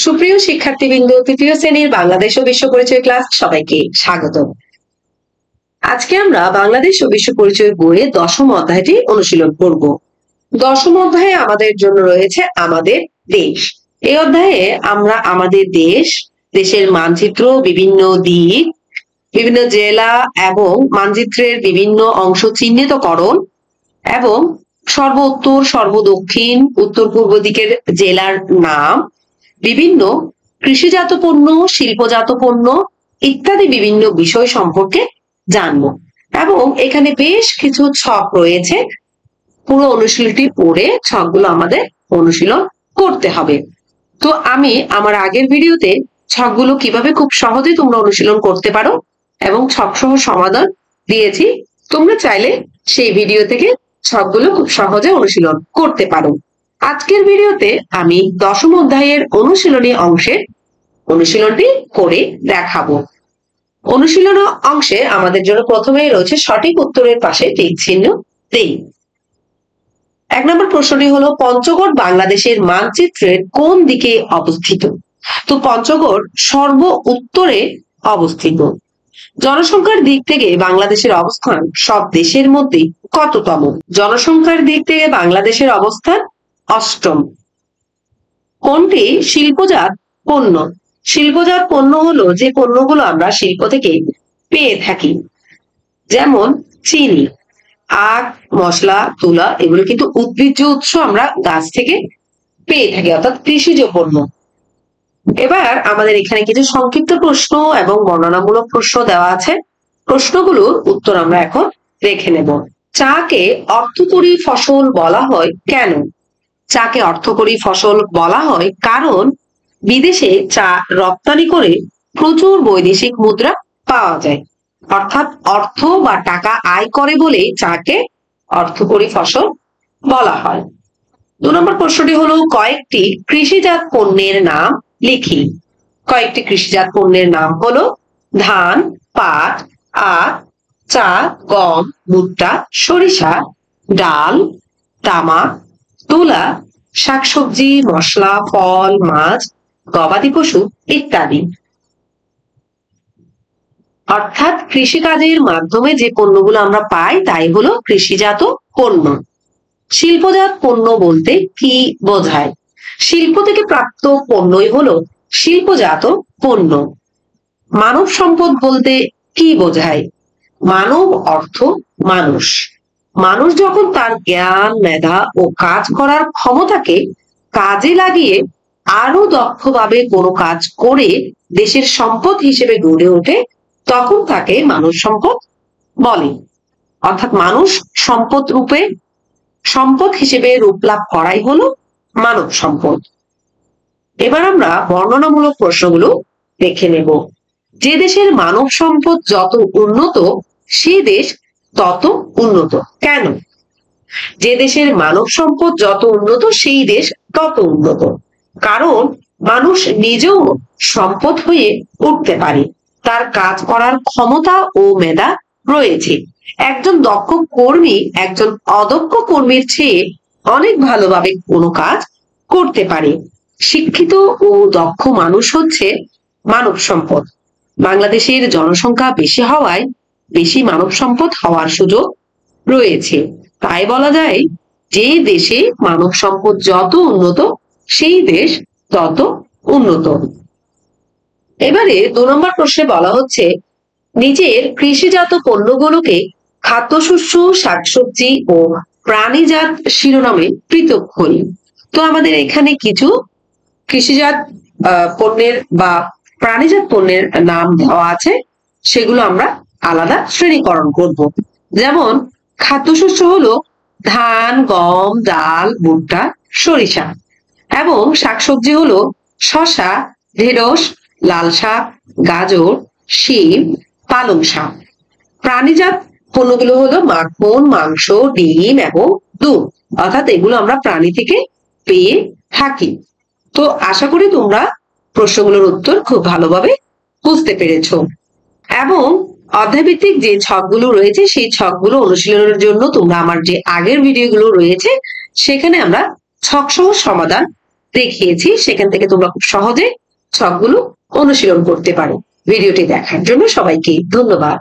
সুপ্রিয় শিক্ষার্থীবৃন্দ, তৃতীয় শ্রেণীর বাংলাদেশ ও বিশ্ব পরিচয় ক্লাস সবাইকে স্বাগত। আজকে আমরা বাংলাদেশ ও বিশ্ব পরিচয় বইয়ে দশম অধ্যায়টি অনুশীলন করব। দশম অধ্যায়ে আমাদের জন্য রয়েছে আমাদের দেশ। এই অধ্যায়ে আমরা আমাদের দেশের মানচিত্র, বিভিন্ন দিক, বিভিন্ন জেলা এবং মানচিত্রের বিভিন্ন অংশ চিহ্নিতকরণ এবং সর্ব উত্তর, সর্ব দক্ষিণ, উত্তর পূর্ব দিকের জেলার নাম, বিভিন্ন কৃষিজাত পণ্য, শিল্পজাত পণ্য ইত্যাদি বিভিন্ন বিষয় সম্পর্কে জানবো। এবং এখানে বেশ কিছু ছক রয়েছে, পুরো অনুশীলনটি পড়ে ছকগুলো আমাদের অনুশীলন করতে হবে। তো আমি আমার আগের ভিডিওতে ছকগুলো কিভাবে খুব সহজে তোমরা অনুশীলন করতে পারো এবং ছক সহ সমাধান দিয়েছি, তোমরা চাইলে সেই ভিডিও থেকে ছকগুলো খুব সহজে অনুশীলন করতে পারো। আজকের ভিডিওতে আমি দশম অধ্যায়ের অনুশীলনী অংশের অনুশীলনটি করে দেখাবো। অনুশীলন অংশে আমাদের জন্য প্রথমেই রয়েছে সঠিক উত্তরের পাশে টিক চিহ্ন দেই। 1 নম্বর প্রশ্নটি হলো, পঞ্চগড় বাংলাদেশের মানচিত্রের কোন দিকে অবস্থিত? তো পঞ্চগড় সর্ব উত্তরে অবস্থিত। জনসংখ্যার দিক থেকে বাংলাদেশের অবস্থান সব দেশের মধ্যে কততম? জনসংখ্যার দিক থেকে বাংলাদেশের অবস্থান অষ্টম। কোনটি শিল্পজাত পণ্য? শিল্পজাত পণ্য হলো যে পণ্যগুলো আমরা শিল্প থেকে পেয়ে থাকি, যেমন চিনি, আখ, মশলা, তুলা, এগুলো কিন্তু উদ্ভিজ্জ উৎস, আমরা গাছ থেকে পেয়ে থাকি, অর্থাৎ কৃষিজ পণ্য। এবার আমাদের এখানে কিছু সংক্ষিপ্ত প্রশ্ন এবং বর্ণনামূলক প্রশ্ন দেওয়া আছে। প্রশ্নগুলোর উত্তর আমরা এখন দেখে নেব। চাকে অর্থকরী ফসল বলা হয় কেন? চাকে অর্থকরী ফসল বলা হয় কারণ বিদেশে চা রপ্তানি করে প্রচুর বৈদেশিক মুদ্রা পাওয়া যায়, অর্থাৎ অর্থ বা টাকা আয় করে বলে চাকে অর্থকরী ফসল বলা হয়। 2 নম্বর প্রশ্নটি হলো, কয়েকটি কৃষিজাত পণ্যের নাম লিখি। কয়েকটি কৃষিজাত পণ্যের নাম হলো ধান, পাট, আখ, চা, গম, ভুট্টা, সরিষা, ডাল, তামাক, তুলা, শাকসবজি, মশলা, ফল, মাছ, গবাদি পশু ইত্যাদি। অর্থাৎ কৃষিকাজের মাধ্যমে যে পণ্যগুলো আমরা পাই তাই হলো কৃষিজাত পণ্য। শিল্পজাত পণ্য বলতে কি বোঝায়? শিল্প থেকে প্রাপ্ত পণ্যই হলো শিল্পজাত পণ্য। মানব সম্পদ বলতে কি বোঝায়? মানব অর্থ মানুষ। মানুষ যখন তার জ্ঞান, মেধা ও কাজ করার ক্ষমতাকে কাজে লাগিয়ে আরো দক্ষভাবে কোনো কাজ করে দেশের সম্পদ হিসেবে গড়ে ওঠে, তখন তাকে মানব সম্পদ বলে। অর্থাৎ মানুষ সম্পদ হিসেবে রূপ লাভ করাই হলো মানব সম্পদ। এবার আমরা বর্ণনামূলক প্রশ্নগুলো দেখে নেব। যে দেশের মানব সম্পদ যত উন্নত সেই দেশ তত উন্নত। কেন? যে দেশের মানব সম্পদ যত উন্নত সেই দেশ তত উন্নত, কারণ মানুষ নিজেও সম্পদ হয়ে উঠতে পারে, তার কাজ করার ক্ষমতা ও মেধা রয়েছে। একজন দক্ষ কর্মী একজন অদক্ষ কর্মীর চেয়ে অনেক ভালোভাবে কোনো কাজ করতে পারে। শিক্ষিত ও দক্ষ মানুষ হচ্ছে মানব সম্পদ। বাংলাদেশের জনসংখ্যা বেশি হওয়ায় বেশি মানব সম্পদ হওয়ার সুযোগ রয়েছে। তাই বলা যায় যে দেশে মানব সম্পদ যত উন্নত সেই দেশ তত উন্নত। এবারে 2 নম্বর প্রশ্নে বলা হচ্ছে, নিচের কৃষিজাত পণ্যগুলোকে খাদ্যশস্য, শাকসবজি ও প্রাণীজাত শিরোনামে পৃথক করি। তো আমাদের এখানে কিছু কৃষিজাত পণ্যের বা প্রাণীজাত পণ্যের নাম দেওয়া আছে, সেগুলো আমরা আলাদা শ্রেণীকরণ করব। যেমন খাদ্যশস্য হলো ধান, গম, ডাল, ভুট্টা, সরিষা, এবং শাকসবজি হলো শসা, ঢেঁড়স, লাল শাক, গাজর, শিম, পালং শাক। প্রাণীজাত পণ্যগুলো হলো মাখন, মাংস, ডিম এবং দুধ, অর্থাৎ এগুলো আমরা প্রাণী থেকে পেয়ে থাকি। তো আশা করি তোমরা প্রশ্নগুলোর উত্তর খুব ভালোভাবে বুঝতে পেরেছো। এবং অধ্যায়ভিত্তিক যে ছকগুলো রয়েছে সেই ছকগুলো অনুশীলনের জন্য তোমরা আমার যে আগের ভিডিওগুলো রয়েছে সেখানে আমরা ছক সহ সমাধান দেখিয়েছি, সেখান থেকে তোমরা খুব সহজে ছকগুলো অনুশীলন করতে পারো। ভিডিওটি দেখার জন্য সবাইকে ধন্যবাদ।